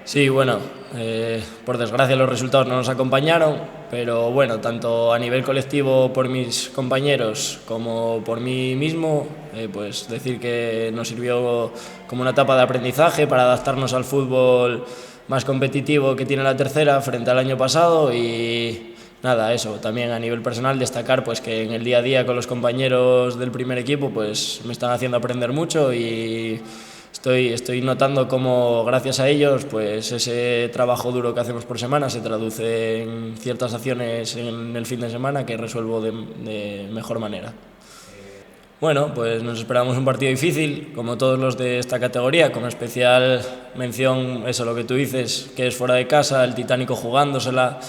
Sí, bueno, por desgracia los resultados no nos acompañaron, pero bueno, tanto a nivel colectivo por mis compañeros como por mí mismo, pues decir que nos sirvió como una etapa de aprendizaje para adaptarnos al fútbol más competitivo que tiene la tercera frente al año pasado y nada, eso, también a nivel personal destacar pues que en el día a día con los compañeros del primer equipo pues me están haciendo aprender mucho y estoy notando cómo gracias a ellos pues ese trabajo duro que hacemos por semana se traduce en ciertas acciones en el fin de semana que resuelvo de mejor manera. Bueno, pues nos esperamos un partido difícil, como todos los de esta categoría, con especial mención, eso lo que tú dices, que es fuera de casa, el Titánico jugándosela.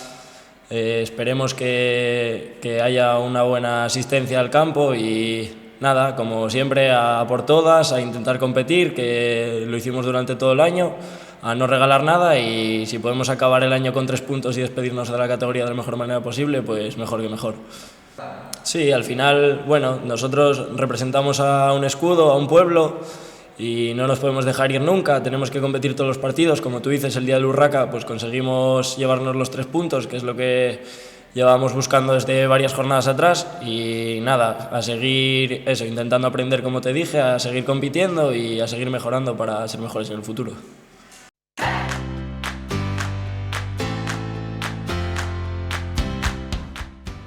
Esperemos que haya una buena asistencia al campo y nada, como siempre, a por todas, a intentar competir, que lo hicimos durante todo el año, a no regalar nada y si podemos acabar el año con 3 puntos y despedirnos de la categoría de la mejor manera posible, pues mejor que mejor. Sí, al final, bueno, nosotros representamos a un escudo, a un pueblo y no nos podemos dejar ir nunca, tenemos que competir todos los partidos, como tú dices, el día del Urraca pues conseguimos llevarnos los 3 puntos, que es lo que llevábamos buscando desde varias jornadas atrás y nada, a seguir eso, intentando aprender como te dije, a seguir compitiendo y a seguir mejorando para ser mejores en el futuro.